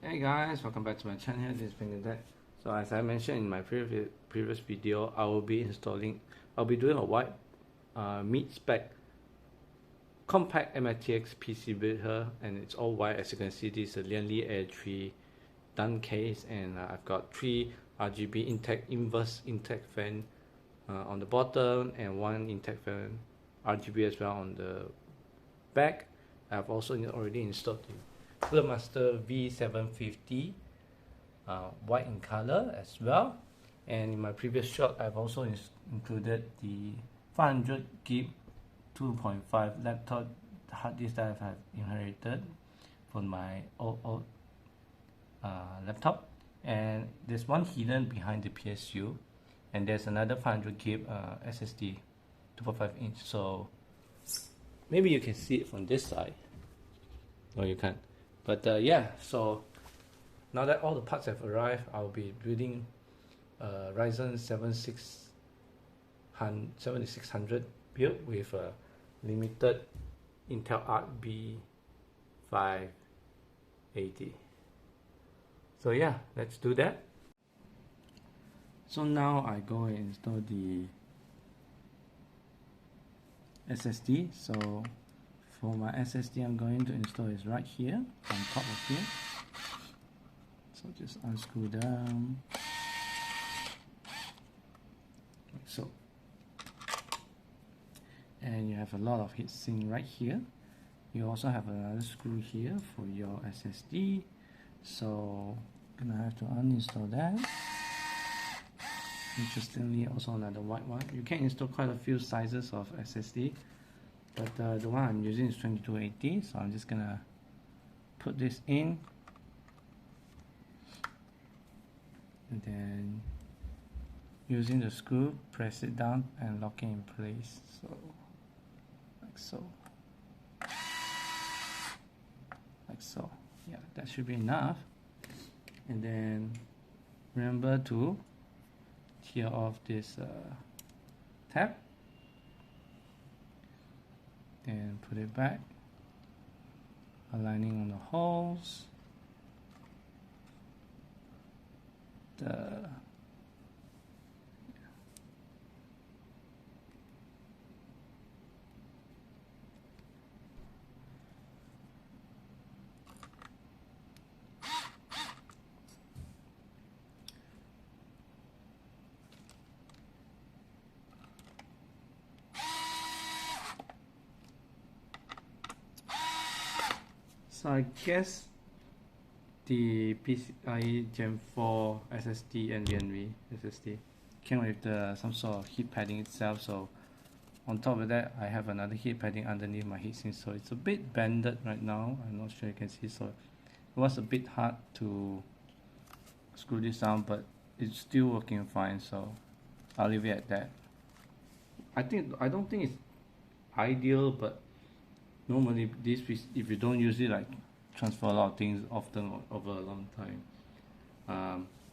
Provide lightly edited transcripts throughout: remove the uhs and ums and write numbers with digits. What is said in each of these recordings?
Hey guys, welcome back to my channel. This is Benedict. So as I mentioned in my previous video, I'll be doing a wide mid-spec compact mATX PC build here, and it's all white. As you can see, this is a Lian Li Dan A3 done case, and I've got 3 RGB inverse intact fan on the bottom, and 1 intact fan RGB as well on the back. I've also already installed the Master V750 white in color as well, and in my previous shot I've also included the 500 GB 2.5 laptop hard disk that I've inherited from my old laptop, and there's one hidden behind the PSU, and there's another 500 GB SSD 2.5 inch, so maybe you can see it from this side. No, you can't. But yeah, so now that all the parts have arrived, I'll be building Ryzen 7600 build with a limited Intel Arc B580. So yeah, let's do that. So now I go and install the SSD. So for my SSD, I'm going to install is right here on top of here. So just unscrew down like so, and you have a lot of heatsink right here. You also have another screw here for your SSD, so I'm gonna have to uninstall that. Interestingly, also another white one. You can install quite a few sizes of SSD, but the one I'm using is 2280, so I'm just gonna put this in, and then using the screw, press it down and lock it in place. So like so, like so. Yeah, that should be enough. And then remember to tear off this tab, then put it back, aligning on the holes. So I guess the PCIe Gen 4 SSD and Lian Li SSD came with some sort of heat padding itself. So on top of that, I have another heat padding underneath my heatsink. So it's a bit bended right now. I'm not sure you can see. So it was a bit hard to screw this down, but it's still working fine. So I'll leave it at that. I don't think it's ideal, but normally this piece, if you don't use it, like transfer a lot of things often over a long time,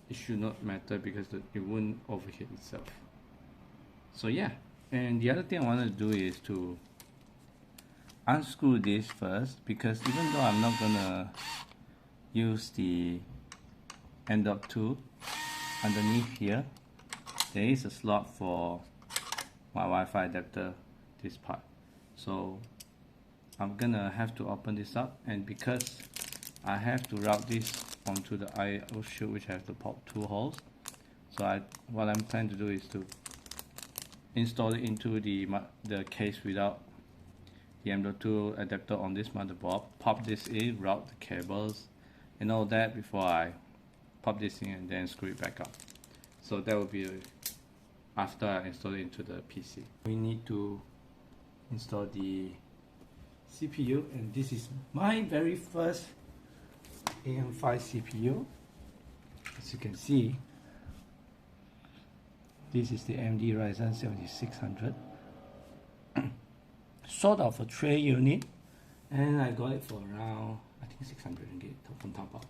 it should not matter because it won't overheat itself. So yeah, and the other thing I wanted to do is to unscrew this first, because even though I'm not gonna use the M.2 underneath here, there is a slot for my Wi-Fi adapter, this part. So I'm gonna have to open this up, and because I have to route this onto the I/O chute, which I have to pop 2 holes, so what I'm planning to do is to install it into the case without the M.2 adapter on this motherboard, pop this in, route the cables and all that before I pop this in and then screw it back up. So that will be after I install it into the PC. We need to install the CPU, and this is my very first AM5 CPU. As you can see, this is the AMD Ryzen 7600, sort of a tray unit, and I got it for around, I think, 600 ringgit from Taobao,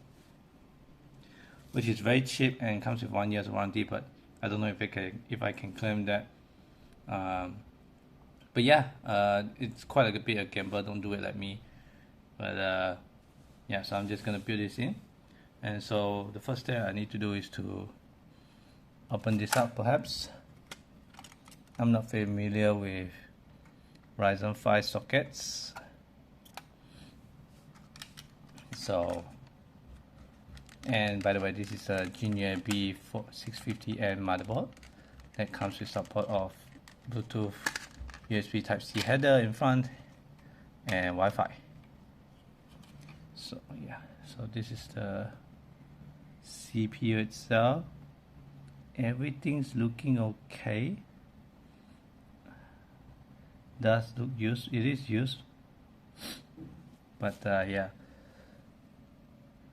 which is very cheap and comes with 1 year's warranty, but I don't know if I can claim that. But yeah, it's quite a bit of gamble. Don't do it like me. But yeah, so I'm just gonna build this in. And so the first step I need to do is to open this up. Perhaps I'm not familiar with Ryzen 5 sockets, so, and by the way, this is a Jginyue B650 motherboard that comes with support of Bluetooth, USB Type-C header in front, and Wi-Fi. So yeah, so this is the CPU itself. Everything's looking okay. Does look used, it is used, but yeah.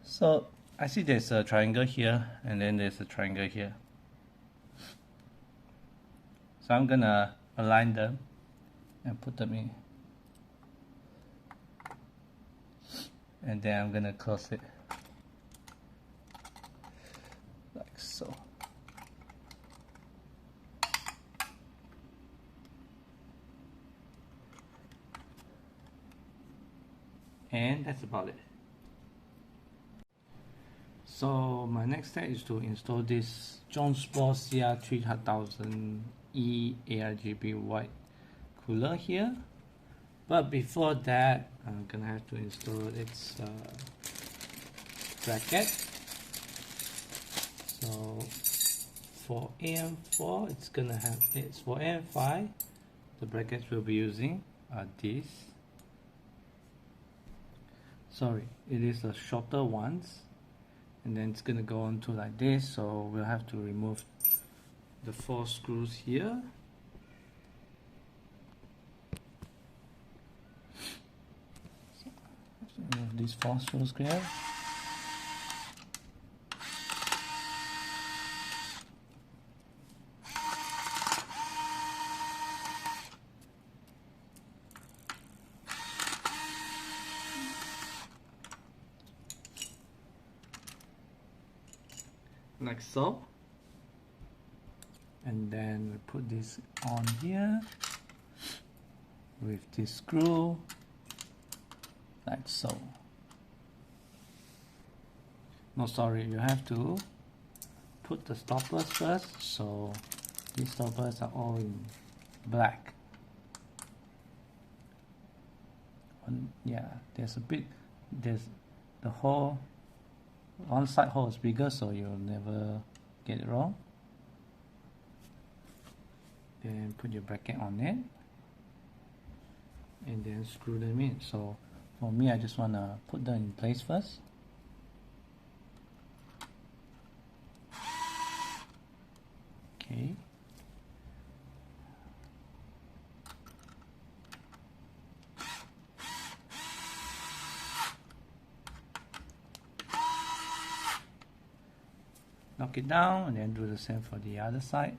So I see there's a triangle here, and then there's a triangle here. So I'm gonna align them and put them in, and then I'm gonna close it like so. And that's about it. So my next step is to install this Jonsbo CR3000E ARGB white cooler here. But before that, I'm gonna have to install its bracket. So for AM4, it's for AM5. The brackets we'll be using are these. Sorry, it is the shorter ones, and then it's gonna go on to like this, so we'll have to remove the 4 screws here. So remove these 4 screws here. Like so, and then we put this on here with this screw like so. No, sorry, you have to put the stoppers first, so these stoppers are all in black. Yeah, there's the hole. One side hole is bigger, so you'll never get it wrong. Then put your bracket on it, and then screw them in. So for me, I just want to put them in place first. Okay. Knock it down, and then do the same for the other side.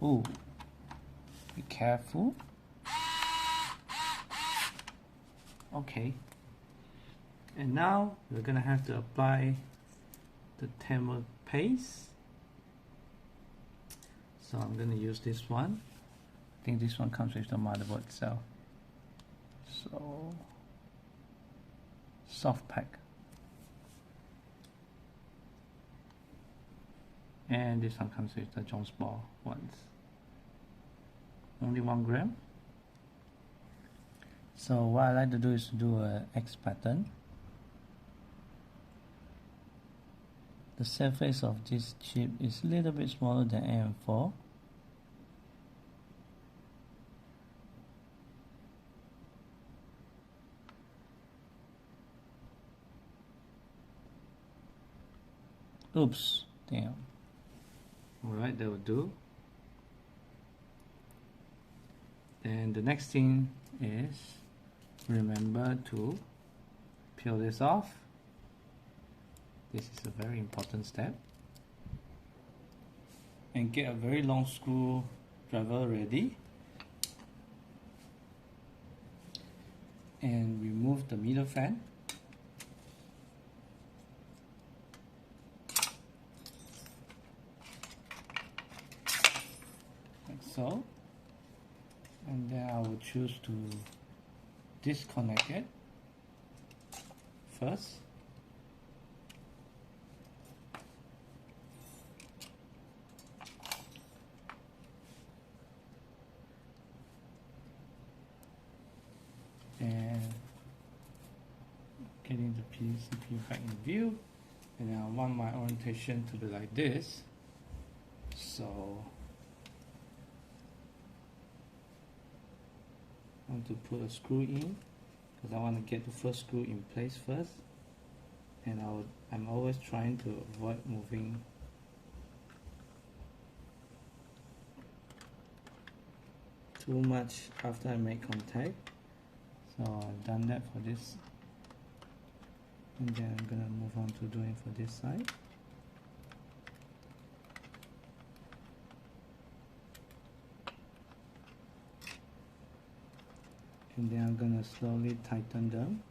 Ooh, be careful. Okay, and now we're gonna have to apply the thermal paste. So I'm gonna use this one. I think this one comes with the motherboard itself. So soft pack. And this one comes with the Jonsbo ones. Only 1 gram. So what I like to do is to do a X pattern. The surface of this chip is a little bit smaller than AM4. Oops, damn. Alright, that will do. Then the next thing is, remember to peel this off. This is a very important step. And get a very long screwdriver ready. And remove the middle fan. so, and then I will choose to disconnect it first. And getting the CPU back in view, and I want my orientation to be like this, so I want to put a screw in because I want to get the first screw in place first, and I'm always trying to avoid moving too much after I make contact. So I've done that for this, and then I'm gonna move on to doing for this side. And then I'm gonna slowly tighten them.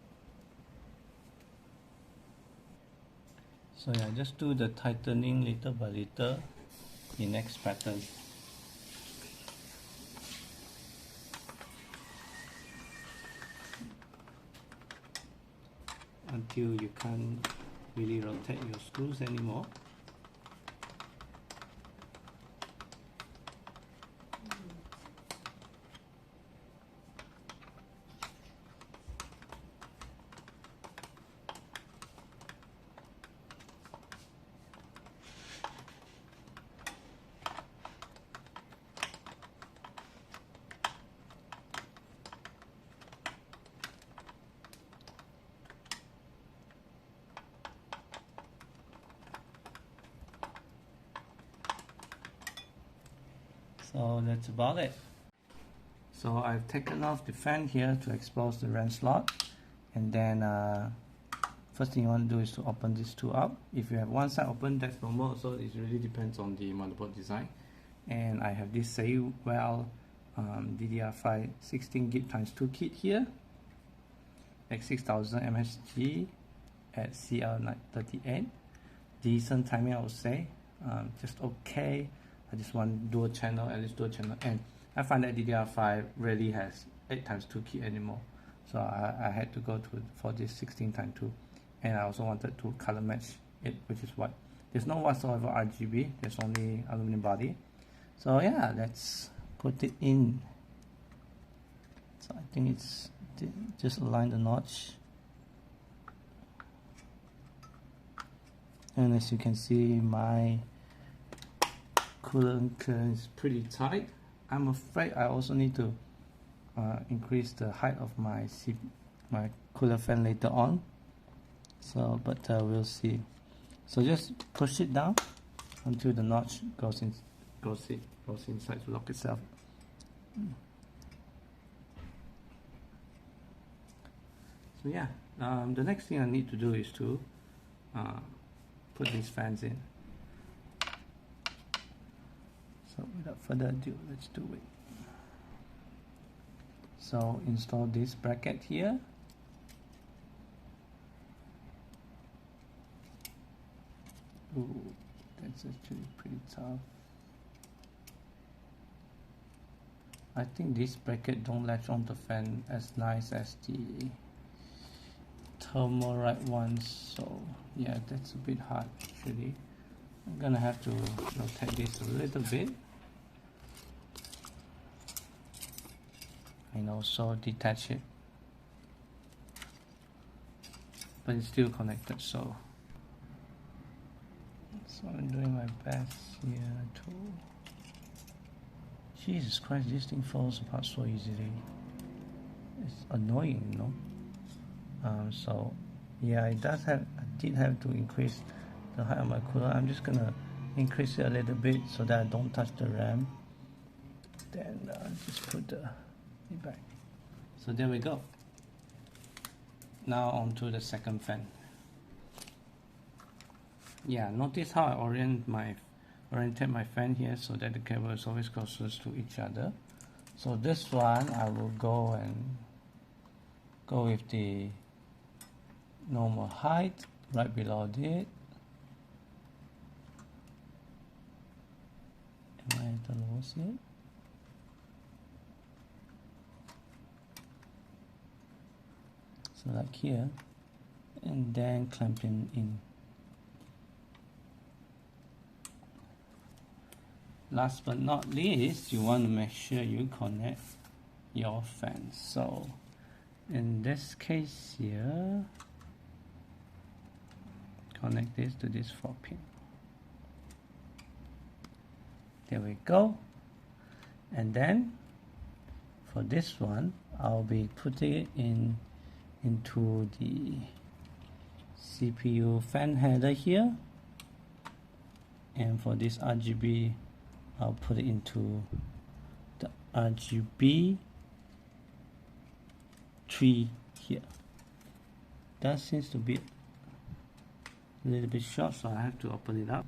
So yeah, just do the tightening little by little in next pattern. Until you can't really rotate your screws anymore. So that's about it. So I've taken off the fan here to expose the RAM slot, and then first thing you want to do is to open these two up. If you have one side open, that's normal, so it really depends on the motherboard design. And I have this Seiwhale DDR5 16GB x2 kit here at 6000 mHz at CL38. Decent timing, I would say, just okay. I just want dual channel, at least dual channel, and I find that DDR5 rarely has 8x2 key anymore, so I had to go for this 16x2, and I also wanted to color match it, which is what, there's no whatsoever RGB, there's only aluminum body. So yeah, let's put it in. So I think it's just align the notch, and as you can see, my coolant clearance is pretty tight. I'm afraid I also need to increase the height of my cooler fan later on. So, but we'll see. So just push it down until the notch goes inside to lock itself. So yeah, the next thing I need to do is to put these fans in. So without further ado, let's do it. So install this bracket here. Ooh, that's actually pretty tough. I think this bracket don't latch on the fan as nice as the Thermalright ones, so yeah, that's a bit hard actually. I'm gonna have to rotate this a little bit and also detach it, but it's still connected, so I'm doing my best here too. Jesus Christ, this thing falls apart so easily. It's annoying, you know. So yeah, I did have to increase the height of my cooler. I'm just gonna increase it a little bit so that I don't touch the RAM. Then just put it back. So there we go. Now onto the second fan. Yeah, notice how I orientate my fan here so that the cable is always closest to each other. So this one I will go with the normal height right below it. Am I at the lowest yet? So like here, and then clamping in. Last but not least, you want to make sure you connect your fan. So in this case here, connect this to this 4-pin. There we go. And then for this one, I'll be putting it into the CPU fan header here, and for this RGB, I'll put it into the RGB 3 here. That seems to be a little bit short, so I have to open it up.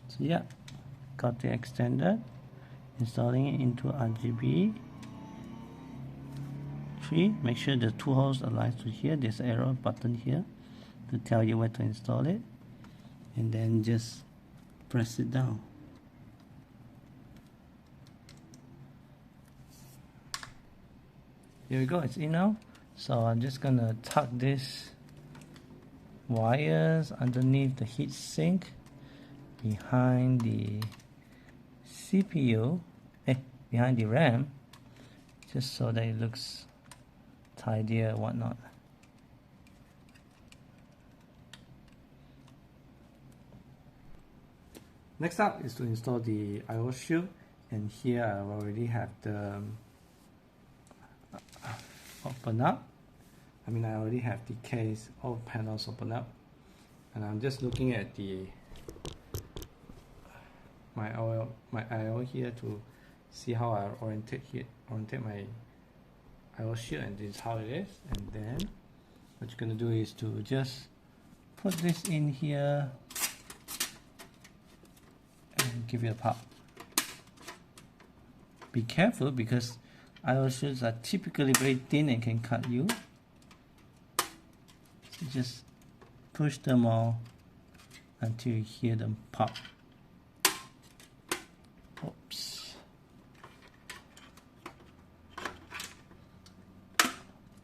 So yeah, got the extender, installing it into RGB 3. Make sure the 2 holes align to here. There's an arrow button here to tell you where to install it, and then just press it down. Here we go, it's in now. So I'm just gonna tuck this wires underneath the heat sink behind the CPU, behind the RAM, just so that it looks tidier and whatnot. Next up is to install the I/O shield, and here I already have the open up. I already have the case, all panels open up, and I'm just looking at my I/O here to see how I orientate my I/O shield, and this is how it is. And then what you're gonna do is to just put this in here and give it a pop. Be careful because I/O shields are typically very thin and can cut you. So just push them all until you hear them pop. Oops.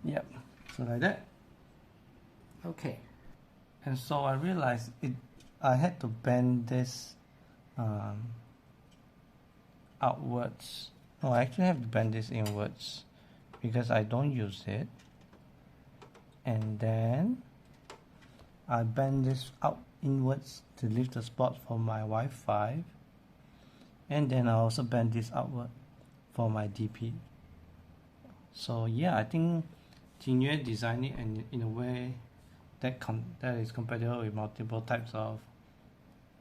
Yep, so like that. Okay. And so I realized I had to bend this outwards. No, I actually have to bend this inwards because I don't use it. And then I bend this out inwards to leave the spot for my Wi-Fi. And then I also bend this outward for my DP. So yeah, I think Jginyue designed it in a way that is compatible with multiple types of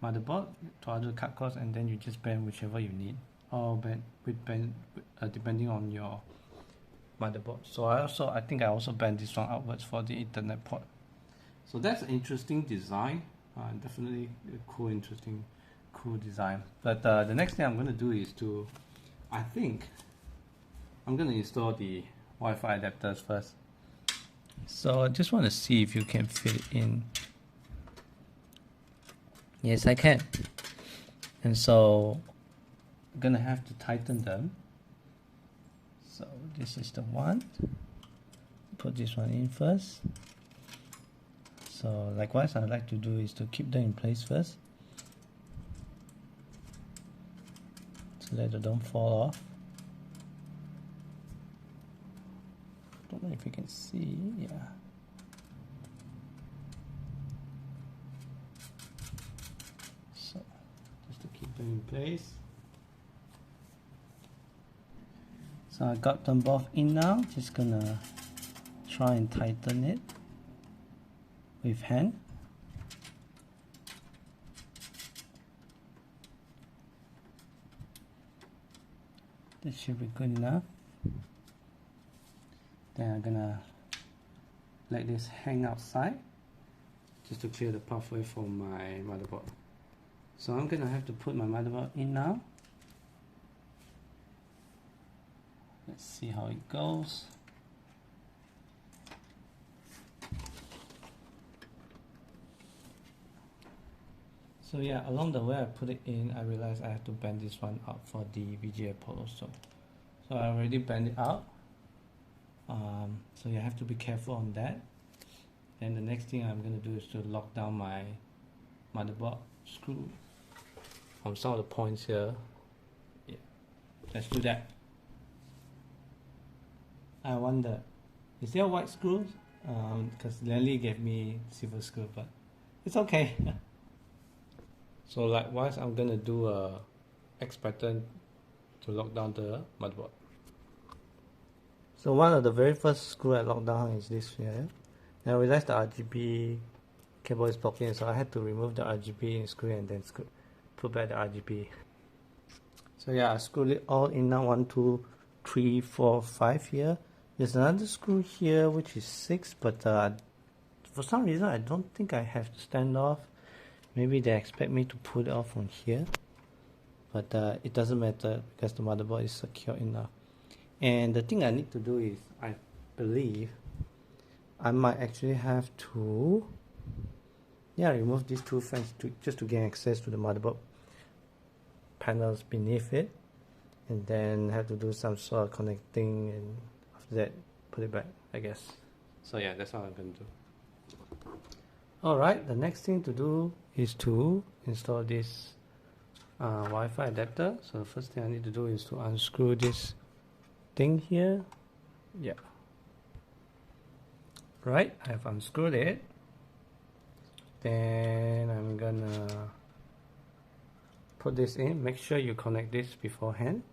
motherboard to order cut costs, and then you just bend whichever you need, or depending on your motherboard. So I think I also bend this one outwards for the Ethernet port. So that's an interesting design, definitely a cool design. But the next thing I'm going to do is I think I'm going to install the Wi-Fi adapters first. So I just want to see if you can fit it in. Yes, I can. And so I'm gonna have to tighten them. So this is the one. Put this one in first. So likewise, I'd like to do is to keep them in place first, so that they don't fall off. Don't know if you can see, yeah. So just to keep them in place. So I got them both in now. Just gonna try and tighten it with hand. That should be good enough. Then I'm gonna let this hang outside just to clear the pathway for my motherboard. So I'm gonna have to put my motherboard in now. Let's see how it goes. So yeah, along the way I put it in, I realized I have to bend this one out for the VGA port also. So I already bent it out. So you have to be careful on that. Then the next thing I'm going to do is to lock down my motherboard screw on some of the points here. Yeah, let's do that. I wonder, is there white screws? Because Lian Li gave me silver screw, but it's okay. So likewise, I'm gonna do a X pattern to lock down the motherboard. So one of the very first screw I locked down is this here. And I realized the RGB cable is blocking, so I had to remove the RGB screw and then put back the RGB. So yeah, I screwed it all in now. 1, 2, 3, 4, 5 here. There's another screw here which is 6, but for some reason I don't think I have to stand off. Maybe they expect me to pull it off from here, but it doesn't matter because the motherboard is secure enough. And the thing I need to do is, I believe I might actually have to remove these two fans just to gain access to the motherboard panels beneath it, and then have to do some sort of connecting, and after that put it back, I guess. So yeah, that's what I'm going to do. Alright, the next thing to do is to install this Wi-Fi adapter. So the first thing I need to do is to unscrew this thing here. Yeah. Right, I have unscrewed it. Then I'm gonna put this in. Make sure you connect this beforehand,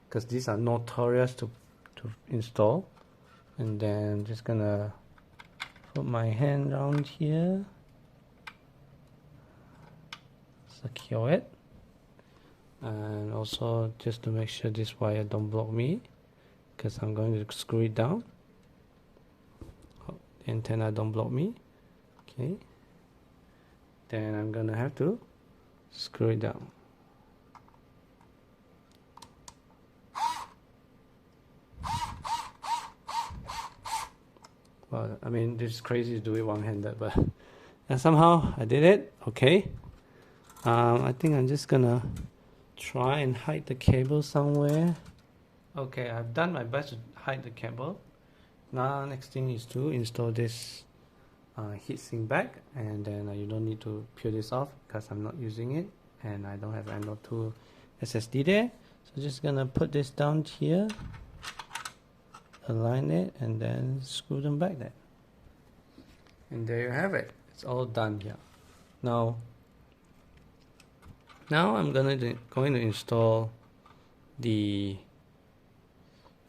because these are notorious to install. And then I'm just gonna put my hand around here, secure it, and also just to make sure this wire don't block me, because I'm going to screw it down. The antenna don't block me. Okay, then I'm gonna have to screw it down. Well, I mean, this is crazy to do it one-handed, but somehow I did it. Okay. I think I'm just gonna try and hide the cable somewhere. Okay, I've done my best to hide the cable. Now next thing is to install this heatsink back, and then you don't need to peel this off because I'm not using it and I don't have M.2 SSD there. So just gonna put this down here, align it, and then screw them back there. And there you have it. It's all done here. Now I'm going to install the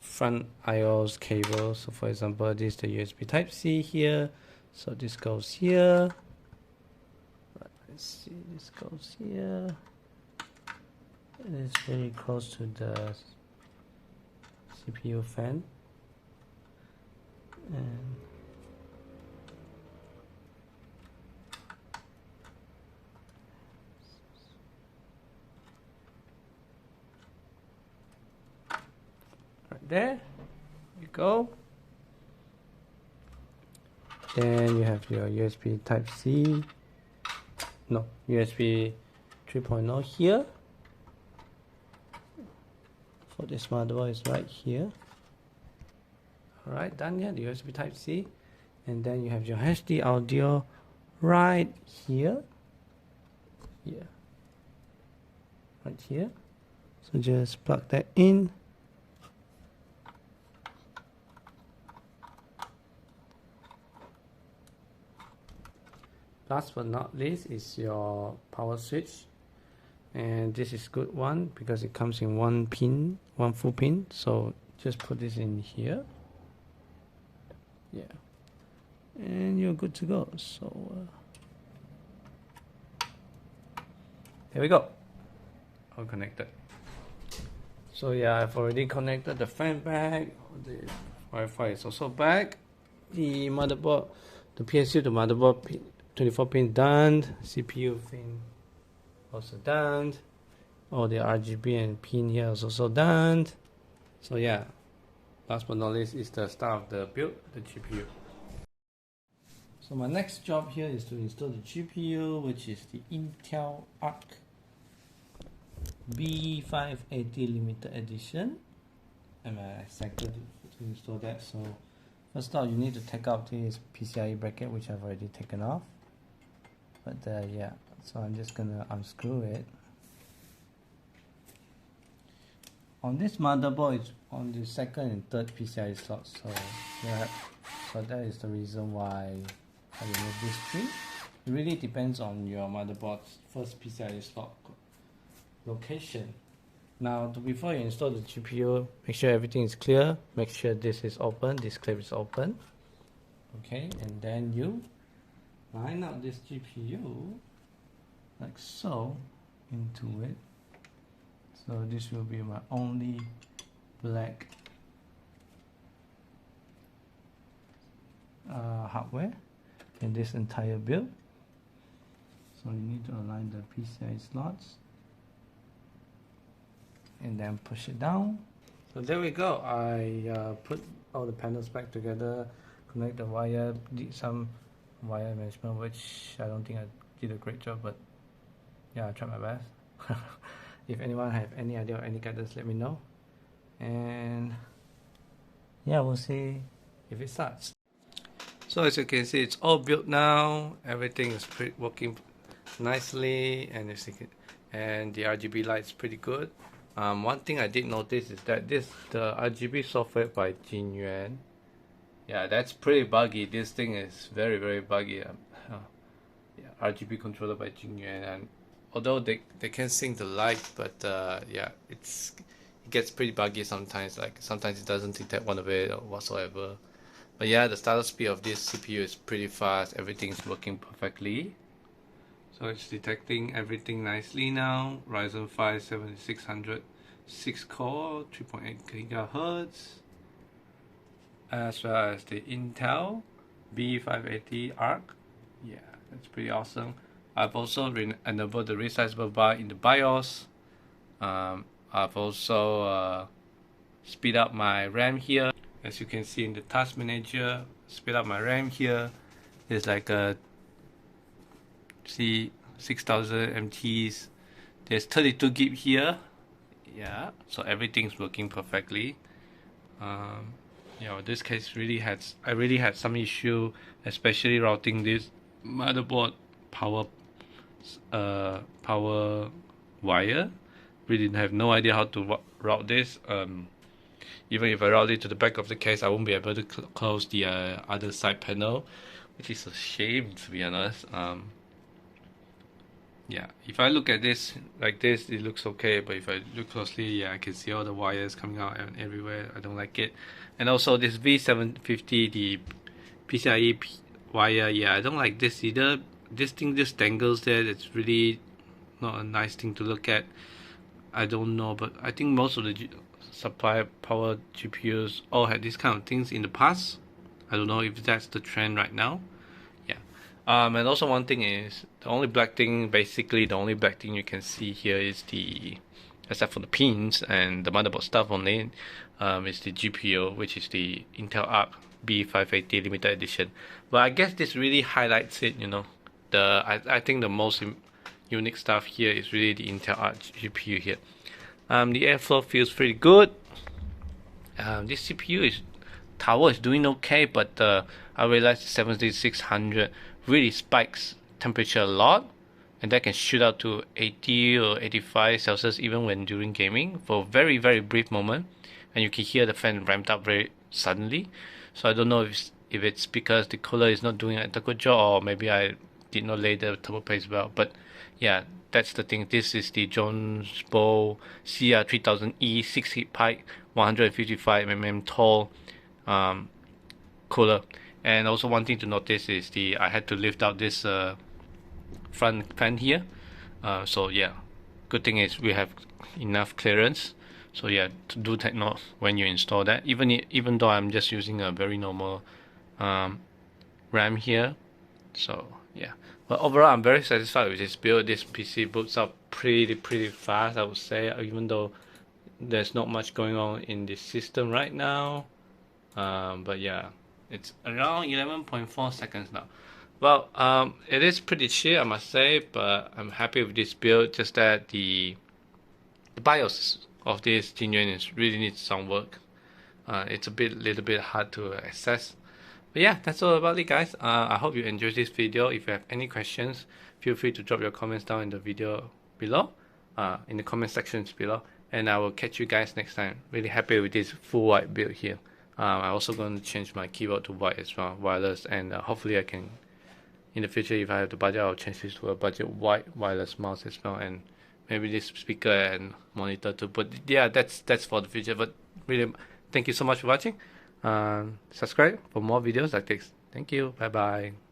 front IOS cable. So for example, this is the USB Type-C here. So this goes here. Let's see, this goes here. It is very close to the CPU fan. And right there you go. Then you have your USB Type-C, no, USB 3.0 here. For this motherboard is right here. Alright, done here, the USB Type-C. And then you have your HD audio right here. Yeah. Right here. So just plug that in. Last but not least is your power switch, and this is good one because it comes in one full pin. So just put this in here, yeah, and you're good to go. So there we go, all connected. So yeah, I've already connected the fan back, the Wi-Fi is also back, the motherboard, the PSU to motherboard pin, 24 pin done, CPU pin also done, all the RGB and pin here is also done. So yeah, last but not least is the start of the build, the GPU. So my next job here is to install the GPU, which is the Intel Arc B580 limited edition. I'm excited to install that. So First off, you need to take out this PCIe bracket, which I've already taken off. But yeah, so I'm just gonna unscrew it. On this motherboard, it's on the second and third PCIe slots, so yeah, so that is the reason why I remove this three. It really depends on your motherboard's first PCIe slot location. Now, before you install the GPU, make sure everything is clear. Make sure this is open, this clip is open. Okay, and then you line up this GPU like so into it. So this will be my only black hardware in this entire build. So you need to align the PCIe slots and then push it down. So there we go. I put all the panels back together, connect the wire, did some wire management, which I don't think I did a great job, but yeah, I tried my best. If anyone have any idea or any guidance, let me know. And yeah, we'll see if it starts. So as you can see, it's all built now. Everything is working nicely, and the RGB light is pretty good. One thing I did notice is that the RGB software by Jginyue, yeah, that's pretty buggy. This thing is very buggy. Yeah, RGB controller by Jginyue, and although they can sync the light, but yeah, it gets pretty buggy sometimes. Like sometimes it doesn't detect one of it or whatsoever. But yeah, the startup speed of this CPU is pretty fast. Everything's working perfectly. So it's detecting everything nicely now. Ryzen 5 7600 6 core, 3.8 GHz, as well as the Intel B580 Arc. Yeah, that's pretty awesome. I've also enabled the resizable bar in the BIOS. I've also speed up my RAM here. As you can see in the task manager, speed up my RAM here. It's like a 6000 MTs. There's 32 GB here. Yeah, so everything's working perfectly. Yeah, this case I really had some issue, especially routing this motherboard power wire. Really have no idea how to route this. Even if I route it to the back of the case, I won't be able to close the other side panel, which is a shame, to be honest. Yeah, if I look at this like this, it looks okay, but if I look closely, yeah, I can see all the wires coming out everywhere. I don't like it. And also this V750, the PCIe wire, yeah, I don't like this either. This thing just dangles there. It's really not a nice thing to look at. I don't know, but I think most of the supply power GPUs all had these kind of things in the past. I don't know if that's the trend right now. Yeah. And also one thing is the only black thing you can see here is except for the pins and the motherboard stuff on it, is the GPU, which is the Intel Arc B580 limited edition. But I guess this really highlights it, you know. I think the most unique stuff here is really the Intel Arc GPU here. The airflow feels pretty good. This CPU tower is doing okay, but I realized 7600 really spikes temperature a lot, and that can shoot out to 80 or 85 Celsius even when during gaming for a very brief moment, and you can hear the fan ramped up very suddenly. So I don't know if it's because the cooler is not doing a good job, or maybe I did not lay the turbo paste well. But yeah, that's the thing. This is the Jonsbo CR3000E 6 heat pipe, 155 mm tall cooler. And also one thing to notice is I had to lift out this front fan here. So yeah, good thing is we have enough clearance. So yeah, to do take note when you install that. Even though I'm just using a very normal RAM here. So yeah, but overall I'm very satisfied with this build. This PC boots up pretty fast, I would say, even though there's not much going on in this system right now. But yeah, it's around 11.4 seconds now. Well, it is pretty cheap, I must say, but I'm happy with this build. Just that the BIOS of this Jginyue really needs some work. it's a little bit hard to access. But yeah, that's all about it, guys. I hope you enjoyed this video. If you have any questions, feel free to drop your comments down in the video below, in the comment sections below, and I will catch you guys next time. Really happy with this full white build here. I'm also going to change my keyboard to white as well, wireless, and hopefully I can, in the future, if I have the budget, I'll change this to a budget white wireless mouse as well, and maybe this speaker and monitor too. But yeah, that's for the future. But really, thank you so much for watching. Subscribe for more videos like this. Thank you. Bye bye.